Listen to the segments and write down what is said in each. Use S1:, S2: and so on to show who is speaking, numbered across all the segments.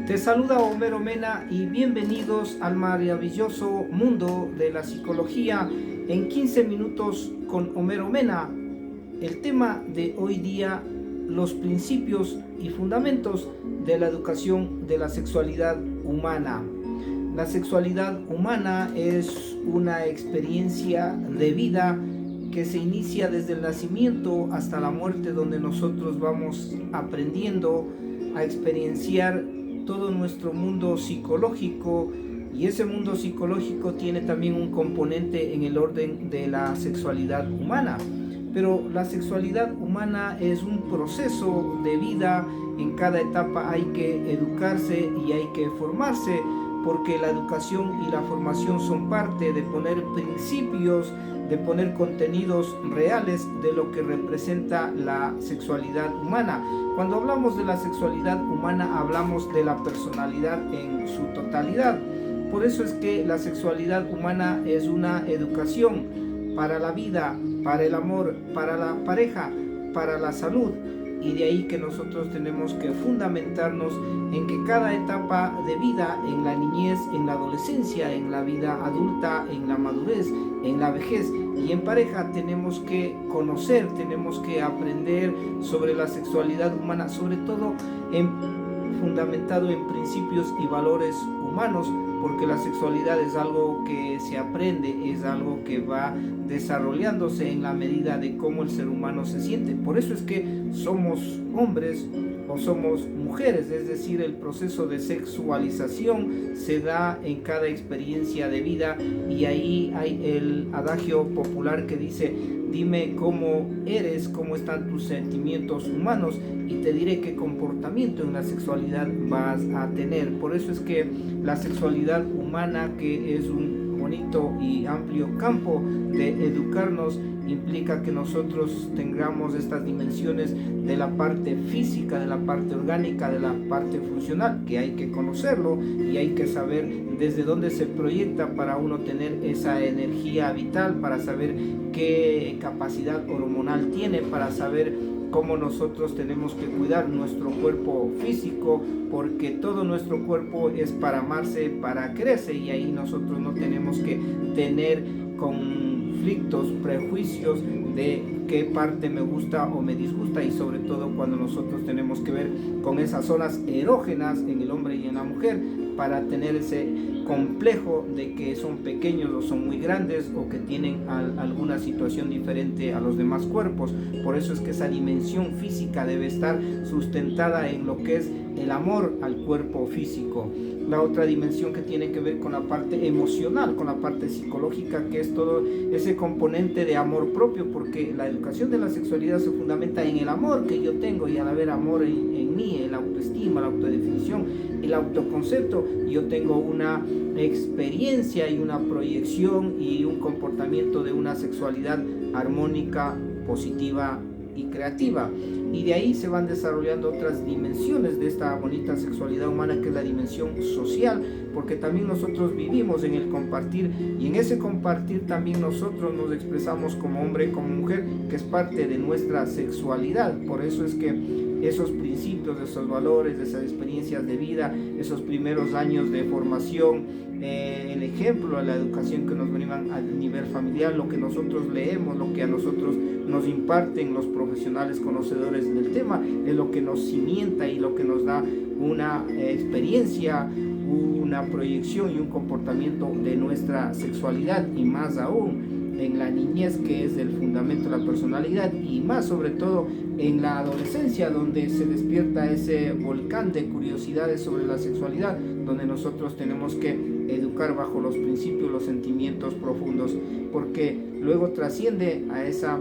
S1: Te saluda Homero Mena y bienvenidos al maravilloso mundo de la psicología en 15 minutos con Homero Mena. El tema de hoy día, los principios y fundamentos de la educación de la sexualidad humana. La sexualidad humana es una experiencia de vida que se inicia desde el nacimiento hasta la muerte, donde nosotros vamos aprendiendo a experienciar todo nuestro mundo psicológico, y ese mundo psicológico tiene también un componente en el orden de la sexualidad humana. Pero la sexualidad humana es un proceso de vida. En cada etapa hay que educarse y hay que formarse, porque la educación y la formación son parte de poner principios, de poner contenidos reales de lo que representa la sexualidad humana. Cuando hablamos de la sexualidad humana, hablamos de la personalidad en su totalidad. Por eso es que la sexualidad humana es una educación para la vida, para el amor, para la pareja, para la salud. Y de ahí que nosotros tenemos que fundamentarnos en que cada etapa de vida, en la niñez, en la adolescencia, en la vida adulta, en la madurez, en la vejez y en pareja, tenemos que conocer, tenemos que aprender sobre la sexualidad humana, sobre todo fundamentado en principios y valores humanos, porque la sexualidad es algo que se aprende, es algo que va desarrollándose en la medida de cómo el ser humano se siente. Por eso es que somos hombres o somos mujeres, es decir, el proceso de sexualización se da en cada experiencia de vida, y ahí hay el adagio popular que dice: dime cómo eres, cómo están tus sentimientos humanos, y te diré qué comportamiento en la sexualidad vas a tener. Por eso es que la sexualidad humana, que es un bonito y amplio campo de educarnos, implica que nosotros tengamos estas dimensiones de la parte física, de la parte orgánica, de la parte funcional, que hay que conocerlo y hay que saber desde dónde se proyecta para uno tener esa energía vital, para saber qué capacidad hormonal tiene, para saber cómo nosotros tenemos que cuidar nuestro cuerpo físico, porque todo nuestro cuerpo es para amarse, para quererse, y ahí nosotros no tenemos que tener conflictos, prejuicios de qué parte me gusta o me disgusta, y sobre todo cuando nosotros tenemos que ver con esas zonas erógenas en el hombre y en la mujer, para tener ese complejo de que son pequeños o son muy grandes, o que tienen alguna situación diferente a los demás cuerpos. Por eso es que esa dimensión física debe estar sustentada en lo que es el amor al cuerpo físico. La otra dimensión que tiene que ver con la parte emocional, con la parte psicológica, que es todo ese componente de amor propio, porque la educación de la sexualidad se fundamenta en el amor que yo tengo, y al haber amor en mí, en la autoestima, la autodefinición, el autoconcepto, yo tengo una experiencia y una proyección y un comportamiento de una sexualidad armónica, positiva y creativa. Y de ahí se van desarrollando otras dimensiones de esta bonita sexualidad humana, que es la dimensión social, porque también nosotros vivimos en el compartir, y en ese compartir también nosotros nos expresamos como hombre y como mujer, que es parte de nuestra sexualidad. Por eso es que esos principios, esos valores, esas experiencias de vida, esos primeros años de formación, el ejemplo, la educación que nos brindan a nivel familiar, lo que nosotros leemos, lo que a nosotros nos imparten los profesionales conocedores del tema, es lo que nos cimienta y lo que nos da una experiencia, una proyección y un comportamiento de nuestra sexualidad, y más aún en la niñez, que es el fundamento de la personalidad, y más sobre todo en la adolescencia, donde se despierta ese volcán de curiosidades sobre la sexualidad, donde nosotros tenemos que educar bajo los principios, los sentimientos profundos, porque luego trasciende a esa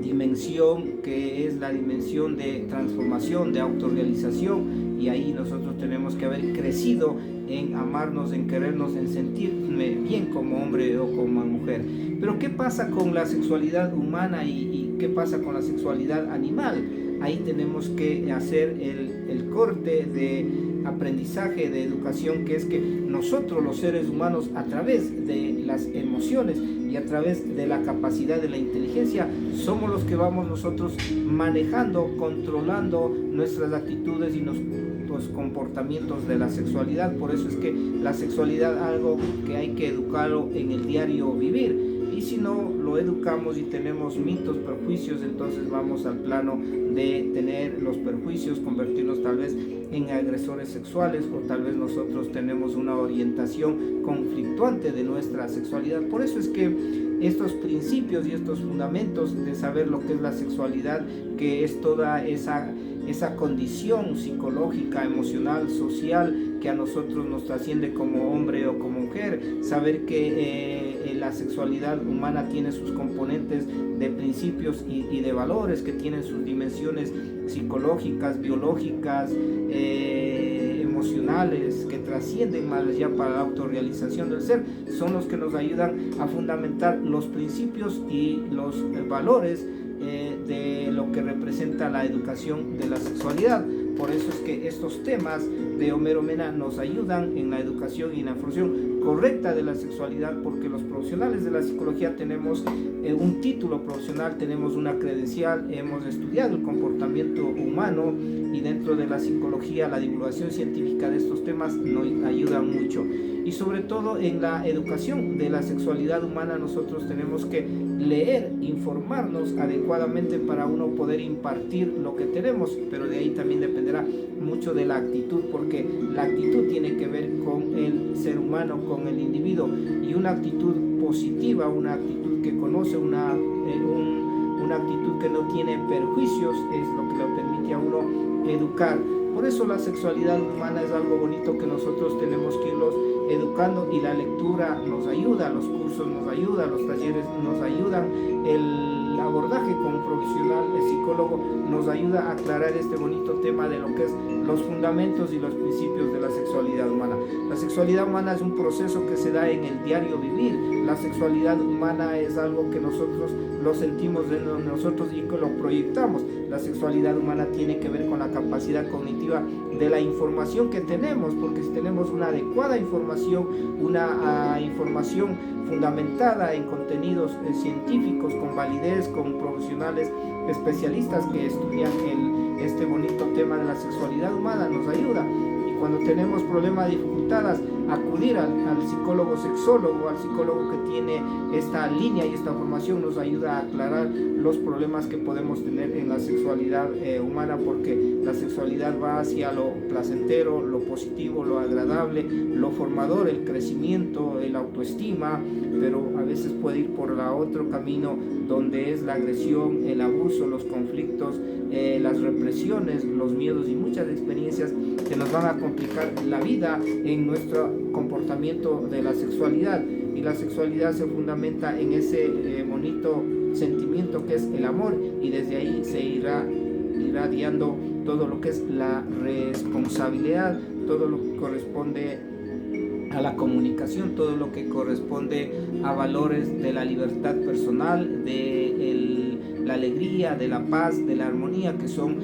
S1: dimensión que es la dimensión de transformación, de autorrealización, y ahí nosotros tenemos que haber crecido en amarnos, en querernos, en sentirme bien como hombre o como mujer. Pero ¿qué pasa con la sexualidad humana y qué pasa con la sexualidad animal? Ahí tenemos que hacer el corte de aprendizaje, de educación, que es que nosotros los seres humanos, a través de las emociones y a través de la capacidad de la inteligencia somos los que vamos nosotros manejando, controlando nuestras actitudes y los comportamientos de la sexualidad. Por eso es que la sexualidad es algo que hay que educarlo en el diario vivir. Y si no lo educamos y tenemos mitos, prejuicios, entonces vamos al plano de tener los prejuicios, convertirnos tal vez en agresores sexuales, o tal vez nosotros tenemos una orientación conflictuante de nuestra sexualidad. Por eso es que estos principios y estos fundamentos de saber lo que es la sexualidad, que es toda esa condición psicológica, emocional, social que a nosotros nos trasciende como hombre o como mujer, saber que la sexualidad humana tiene sus componentes de principios y de valores, que tienen sus dimensiones psicológicas, biológicas, emocionales, que trascienden más allá para la autorrealización del ser, son los que nos ayudan a fundamentar los principios y los valores de lo que representa la educación de la sexualidad. Por eso es que estos temas de Homero Mena nos ayudan en la educación y en la formación correcta de la sexualidad, porque los profesionales de la psicología tenemos un título profesional, tenemos una credencial, hemos estudiado el comportamiento humano, y dentro de la psicología la divulgación científica de estos temas nos ayuda mucho. Y sobre todo en la educación de la sexualidad humana nosotros tenemos que leer, informarnos adecuadamente para uno poder impartir lo que tenemos, pero de ahí también dependerá mucho de la actitud, porque la actitud tiene que ver con el ser humano, con el individuo, y una actitud positiva, una actitud que conoce, una actitud que no tiene perjuicios, es lo que le permite a uno educar. Por eso la sexualidad humana es algo bonito que nosotros tenemos que irlos educando, y la lectura nos ayuda, los cursos nos ayudan, los talleres nos ayudan, el abordaje como profesional, el psicólogo nos ayuda a aclarar este bonito tema de lo que es los fundamentos y los principios de la sexualidad humana. La sexualidad humana es un proceso que se da en el diario vivir. La sexualidad humana es algo que nosotros lo sentimos dentro de nosotros y que lo proyectamos. La sexualidad humana tiene que ver con la capacidad cognitiva de la información que tenemos, porque si tenemos una adecuada información, una información fundamentada en contenidos científicos, con validez, con profesionales especialistas que estudian este bonito tema de la sexualidad humana, nos ayuda. Y cuando tenemos problemas, dificultades, acudir al psicólogo sexólogo, al psicólogo que tiene esta línea y esta formación, nos ayuda a aclarar los problemas que podemos tener en la sexualidad humana, porque la sexualidad va hacia lo placentero, lo positivo, lo agradable, lo formador, el crecimiento, el autoestima, pero a veces puede ir por otro camino donde es la agresión, el abuso, los conflictos, las represiones, los miedos y muchas experiencias que nos van a complicar la vida en nuestro comportamiento de la sexualidad. Y la sexualidad se fundamenta en ese bonito sentimiento que es el amor, y desde ahí se irá irradiando todo lo que es la responsabilidad, todo lo que corresponde a la comunicación, todo lo que corresponde a valores de la libertad personal, de la alegría, de la paz, de la armonía, que son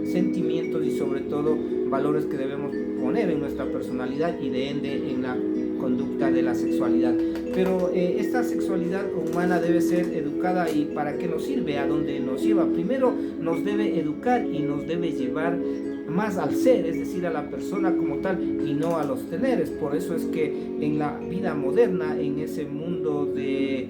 S1: sentimientos y sobre todo valores que debemos poner en nuestra personalidad y de ende en la conducta de la sexualidad. Pero esta sexualidad humana debe ser educada. ¿Y para qué nos sirve? ¿A dónde nos lleva? Primero nos debe educar y nos debe llevar más al ser, es decir, a la persona como tal y no a los teneres. Por eso es que en la vida moderna, en ese mundo de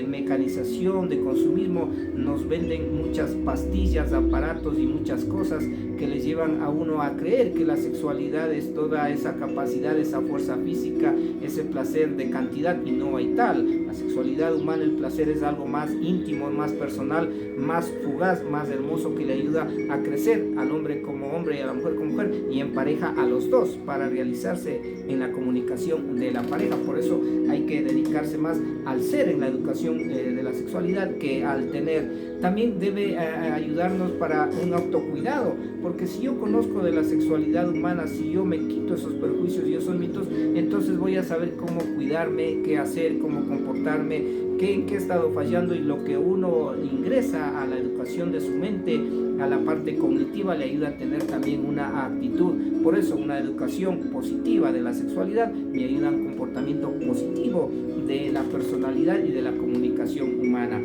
S1: mecanización, de consumismo, nos venden muchas pastillas, aparatos y muchas cosas que les llevan a uno a creer que la sexualidad es toda esa capacidad, esa fuerza física, ese placer de cantidad, y no hay tal. La sexualidad humana, el placer es algo más íntimo, más personal, más fugaz, más hermoso, que le ayuda a crecer al hombre como hombre y a la mujer como mujer, y en pareja a los dos, para realizarse en la comunicación de la pareja. Por eso hay que dedicarse más al ser en la educación de la sexualidad que al tener. También debe ayudarnos para un autocuidado, porque si yo conozco de la sexualidad humana, si yo me quito esos perjuicios y esos mitos, entonces voy a saber cómo cuidarme, qué hacer, cómo comportarme, en qué he estado fallando. Y lo que uno ingresa a la educación de su mente a la parte cognitiva, le ayuda a tener también una actitud. Por eso una educación positiva de la sexualidad me ayuda a un comportamiento positivo de la personalidad y de la comunicación humana.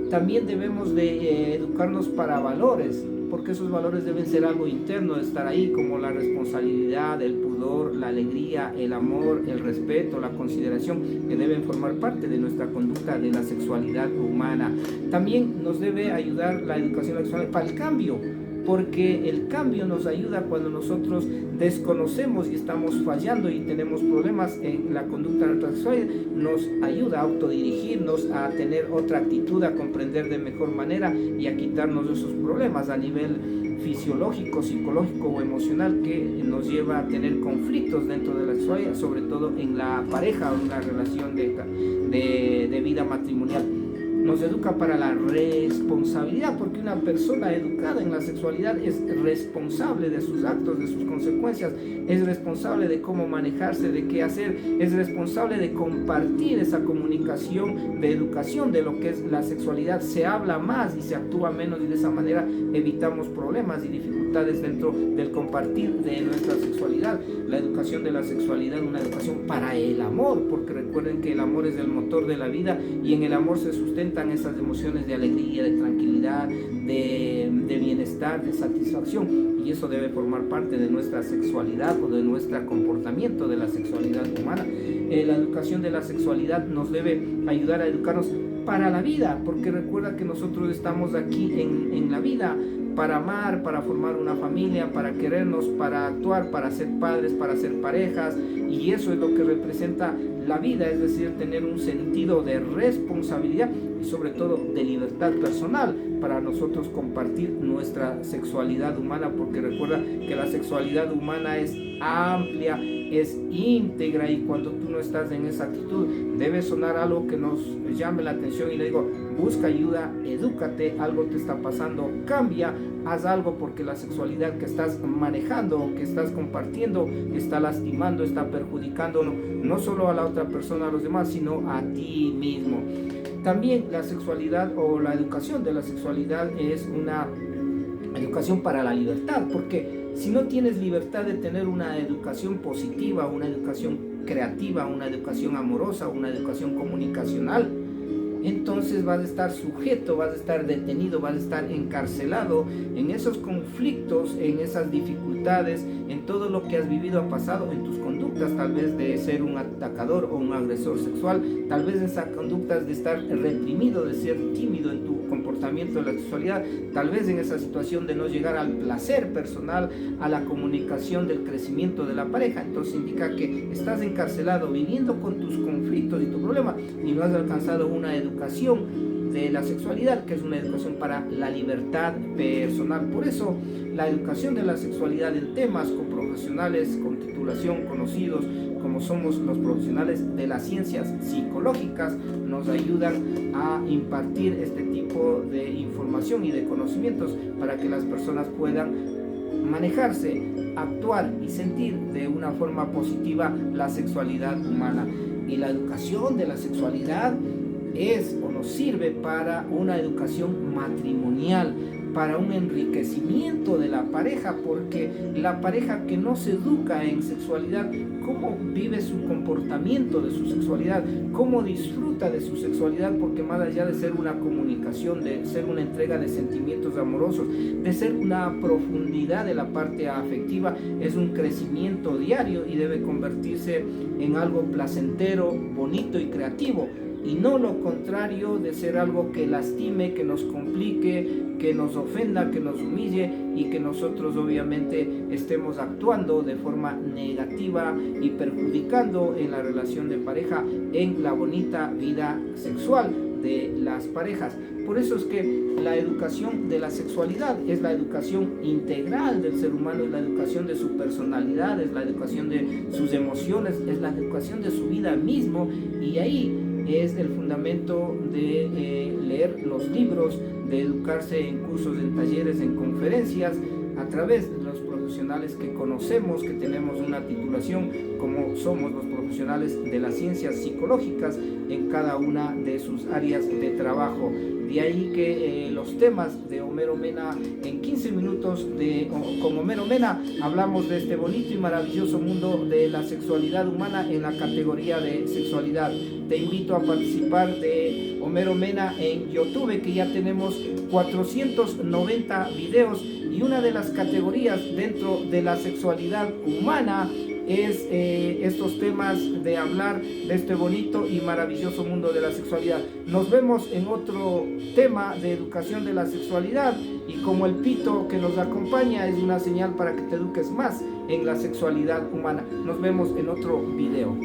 S1: También debemos de educarnos para valores, porque esos valores deben ser algo interno, de estar ahí, como la responsabilidad, el pudor, la alegría, el amor, el respeto, la consideración, que deben formar parte de nuestra conducta de la sexualidad humana. También nos debe ayudar la educación sexual para el cambio, porque el cambio nos ayuda cuando nosotros desconocemos y estamos fallando y tenemos problemas en la conducta de nuestra sexualidad. Nos ayuda a autodirigirnos, a tener otra actitud, a comprender de mejor manera y a quitarnos de esos problemas a nivel fisiológico, psicológico o emocional que nos lleva a tener conflictos dentro de la sexualidad, sobre todo en la pareja o una relación de vida matrimonial. Nos educa para la responsabilidad, porque una persona educada en la sexualidad es responsable de sus actos, de sus consecuencias, es responsable de cómo manejarse, de qué hacer, es responsable de compartir esa comunicación de educación de lo que es la sexualidad. Se habla más y se actúa menos, y de esa manera evitamos problemas y dificultades dentro del compartir de nuestra sexualidad. La educación de la sexualidad, una educación para el amor, porque recuerden que el amor es el motor de la vida y en el amor se sustenta esas emociones de alegría, de tranquilidad, de bienestar, de satisfacción, y eso debe formar parte de nuestra sexualidad o de nuestro comportamiento de la sexualidad humana. La educación de la sexualidad nos debe ayudar a educarnos para la vida, porque recuerda que nosotros estamos aquí en la vida para amar, para formar una familia, para querernos, para actuar, para ser padres, para ser parejas, y eso es lo que representa la vida, es decir, tener un sentido de responsabilidad y sobre todo de libertad personal para nosotros compartir nuestra sexualidad humana, porque recuerda que la sexualidad humana es amplia, es íntegra, y cuando tú no estás en esa actitud debe sonar algo que nos llame la atención y le digo: busca ayuda, edúcate, algo te está pasando, cambia, haz algo, porque la sexualidad que estás manejando o que estás compartiendo está lastimando, está perjudicando no solo a la otra persona, a los demás, sino a ti mismo. También la sexualidad o la educación de la sexualidad es una educación para la libertad, porque si no tienes libertad de tener una educación positiva, una educación creativa, una educación amorosa, una educación comunicacional, entonces vas a estar sujeto, vas a estar detenido, vas a estar encarcelado en esos conflictos, en esas dificultades, en todo lo que has vivido a pasado, en tus conductas, tal vez de ser un atacador o un agresor sexual, tal vez en esas conductas de estar reprimido, de ser tímido en tu comportamiento de la sexualidad, tal vez en esa situación de no llegar al placer personal, a la comunicación del crecimiento de la pareja. Entonces indica que estás encarcelado, viviendo con tus conflictos y tu problema, y no has alcanzado una educación de la sexualidad, que es una educación para la libertad personal. Por eso la educación de la sexualidad en temas con profesionales con titulación conocidos como somos los profesionales de las ciencias psicológicas nos ayudan a impartir este tipo de información y de conocimientos para que las personas puedan manejarse, actuar y sentir de una forma positiva la sexualidad humana. Y la educación de la sexualidad es o nos sirve para una educación matrimonial, para un enriquecimiento de la pareja, porque la pareja que no se educa en sexualidad, cómo vive su comportamiento de su sexualidad, cómo disfruta de su sexualidad, porque más allá de ser una comunicación, de ser una entrega de sentimientos amorosos, de ser una profundidad de la parte afectiva, es un crecimiento diario y debe convertirse en algo placentero, bonito y creativo, y no lo contrario de ser algo que lastime, que nos complique, que nos ofenda, que nos humille y que nosotros obviamente estemos actuando de forma negativa y perjudicando en la relación de pareja, en la bonita vida sexual de las parejas. Por eso es que la educación de la sexualidad es la educación integral del ser humano, es la educación de su personalidad, es la educación de sus emociones, es la educación de su vida mismo, y ahí es el fundamento de leer los libros, de educarse en cursos, en talleres, en conferencias, a través de los profesionales que conocemos, que tenemos una titulación, como somos los profesionales de las ciencias psicológicas en cada una de sus áreas de trabajo. De ahí que los temas de Homero Mena, en 15 minutos con Homero Mena, hablamos de este bonito y maravilloso mundo de la sexualidad humana en la categoría de sexualidad. Te invito a participar de Homero Mena en YouTube, que ya tenemos 490 videos, y una de las categorías dentro de la sexualidad humana es estos temas de hablar de este bonito y maravilloso mundo de la sexualidad. Nos vemos en otro tema de educación de la sexualidad, y como el pito que nos acompaña es una señal para que te eduques más en la sexualidad humana. Nos vemos en otro video.